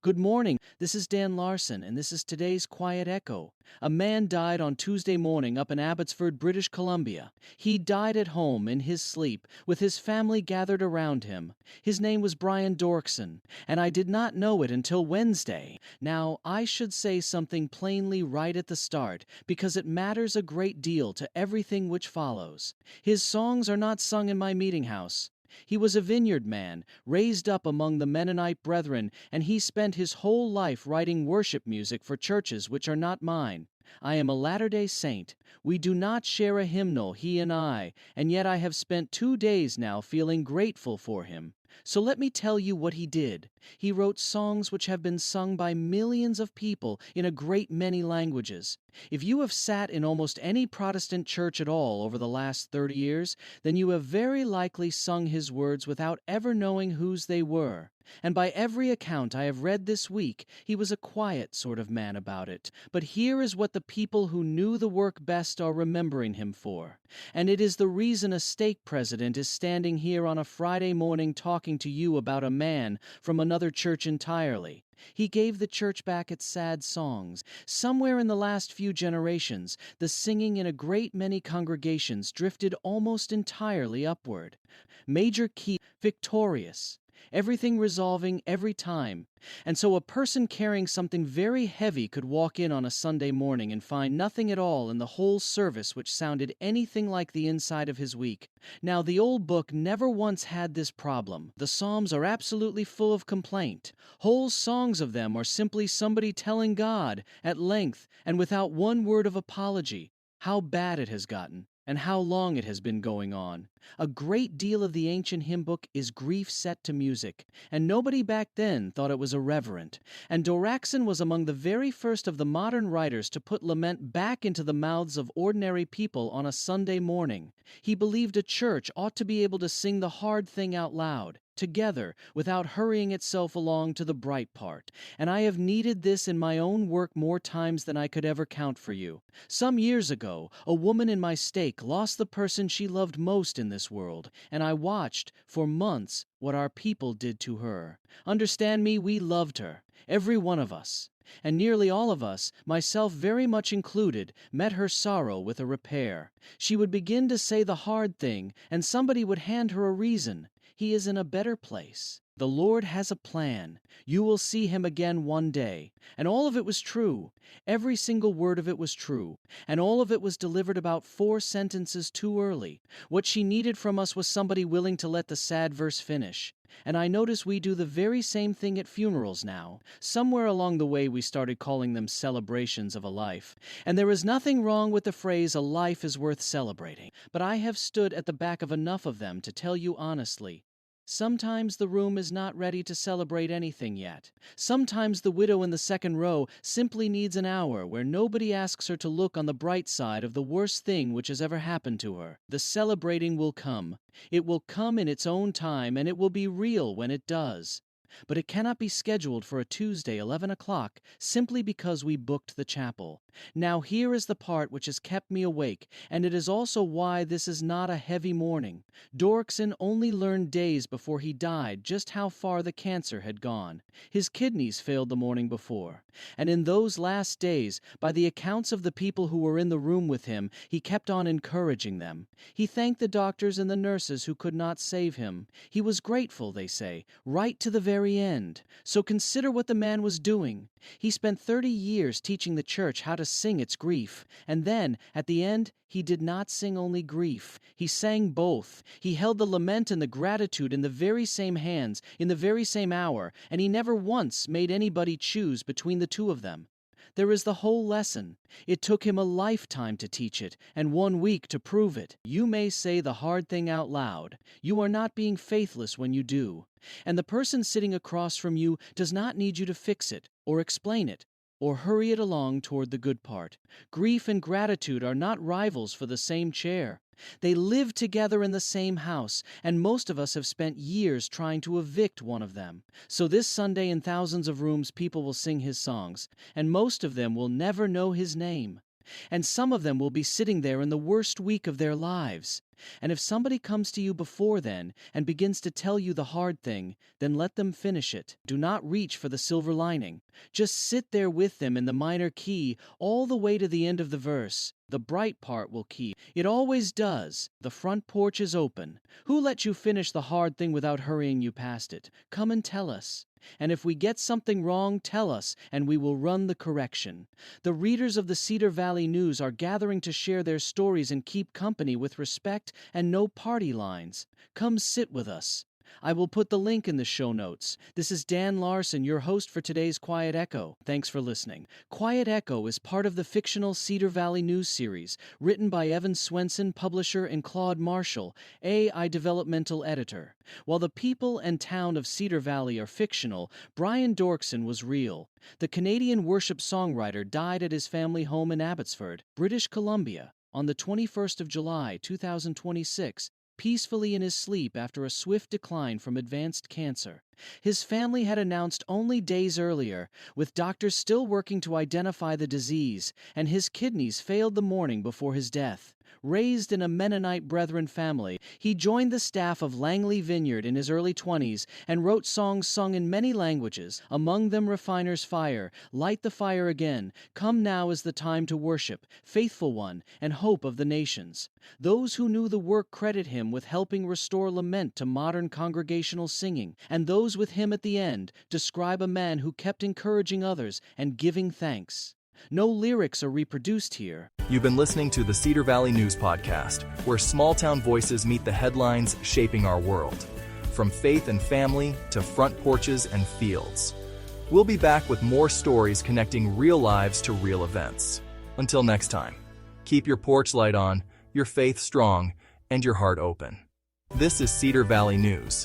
Good morning. This is Dan Larson, and this is today's Quiet Echo. A man died on Tuesday morning up in Abbotsford, British Columbia. He died at home in his sleep, with his family gathered around him. His name was Brian Doerksen, and I did not know it until Wednesday. Now, I should say something plainly right at the start, because it matters a great deal to everything which follows. His songs are not sung in my meeting house. He was a vineyard man, raised up among the Mennonite brethren, and he spent his whole life writing worship music for churches which are not mine. I am a Latter-day Saint. We do not share a hymnal, he and I, and yet I have spent 2 days now feeling grateful for him. So let me tell you what he did. He wrote songs which have been sung by millions of people in a great many languages. If you have sat in almost any Protestant church at all over the last 30 years, then you have very likely sung his words without ever knowing whose they were. And by every account I have read this week, he was a quiet sort of man about it. But here is what the people who knew the work best are remembering him for. And it is the reason a stake president is standing here on a Friday morning talking to you about a man from another church entirely. He gave the church back its sad songs. Somewhere in the last few generations, the singing in a great many congregations drifted almost entirely upward. Major key, victorious. Everything resolving every time. And so a person carrying something very heavy could walk in on a Sunday morning and find nothing at all in the whole service which sounded anything like the inside of his week. Now, the old book never once had this problem. The Psalms are absolutely full of complaint. Whole songs of them are simply somebody telling God, at length and without one word of apology, how bad it has gotten and how long it has been going on. A great deal of the ancient hymn book is grief set to music, and nobody back then thought it was irreverent. And Doerksen was among the very first of the modern writers to put lament back into the mouths of ordinary people on a Sunday morning. He believed a church ought to be able to sing the hard thing out loud, together, without hurrying itself along to the bright part. And I have needed this in my own work more times than I could ever count for you. Some years ago, a woman in my stake lost the person she loved most in this world, and I watched, for months, what our people did to her. Understand me, we loved her, every one of us. And nearly all of us, myself very much included, met her sorrow with a repair. She would begin to say the hard thing, and somebody would hand her a reason. He is in a better place. The Lord has a plan. You will see him again one day. And all of it was true. Every single word of it was true. And all of it was delivered about 4 sentences too early. What she needed from us was somebody willing to let the sad verse finish. And I notice we do the very same thing at funerals now. Somewhere along the way we started calling them celebrations of a life. And there is nothing wrong with the phrase, a life is worth celebrating. But I have stood at the back of enough of them to tell you honestly, sometimes the room is not ready to celebrate anything yet. Sometimes the widow in the second row simply needs an hour where nobody asks her to look on the bright side of the worst thing which has ever happened to her. The celebrating will come. It will come in its own time, and it will be real when it does. But it cannot be scheduled for a Tuesday, 11 o'clock, simply because we booked the chapel. Now here is the part which has kept me awake, and it is also why this is not a heavy morning. Doerksen only learned days before he died just how far the cancer had gone. His kidneys failed the morning before. And in those last days, by the accounts of the people who were in the room with him, he kept on encouraging them. He thanked the doctors and the nurses who could not save him. He was grateful, they say, right to the very end. So consider what the man was doing. He spent 30 years teaching the church how to sing its grief, and then, at the end, he did not sing only grief. He sang both. He held the lament and the gratitude in the very same hands, in the very same hour, and he never once made anybody choose between the two of them. There is the whole lesson. It took him a lifetime to teach it, and 1 week to prove it. You may say the hard thing out loud. You are not being faithless when you do. And the person sitting across from you does not need you to fix it, or explain it, or hurry it along toward the good part. Grief and gratitude are not rivals for the same chair. They live together in the same house, and most of us have spent years trying to evict one of them. So this Sunday in thousands of rooms people will sing his songs, and most of them will never know his name. And some of them will be sitting there in the worst week of their lives. And if somebody comes to you before then and begins to tell you the hard thing, then let them finish it. Do not reach for the silver lining. Just sit there with them in the minor key all the way to the end of the verse. The bright part will keep. It always does. The front porch is open. Who let you finish the hard thing without hurrying you past it? Come and tell us. And if we get something wrong, tell us, and we will run the correction. The readers of the Cedar Valley News are gathering to share their stories and keep company with respect and no party lines. Come sit with us. I will put the link in the show notes. This is Dan Larson, your host for today's Quiet Echo. Thanks for listening. Quiet Echo is part of the fictional Cedar Valley News series, written by Evan Swenson, publisher, and Claude Marshall, AI developmental editor. While the people and town of Cedar Valley are fictional, Brian Doerksen was real. The Canadian worship songwriter died at his family home in Abbotsford, British Columbia, on the 21st of July, 2026, peacefully in his sleep after a swift decline from advanced cancer. His family had announced only days earlier, with doctors still working to identify the disease, and his kidneys failed the morning before his death. Raised in a Mennonite Brethren family, he joined the staff of Langley Vineyard in his early 20s and wrote songs sung in many languages, among them Refiner's Fire, Light the Fire Again, Come Now is the Time to Worship, Faithful One, and Hope of the Nations. Those who knew the work credit him with helping restore lament to modern congregational singing, and those with him at the end describe a man who kept encouraging others and giving thanks. No lyrics are reproduced here. You've been listening to the Cedar Valley News Podcast, where small-town voices meet the headlines shaping our world. From faith and family to front porches and fields. We'll be back with more stories connecting real lives to real events. Until next time, keep your porch light on, your faith strong, and your heart open. This is Cedar Valley News.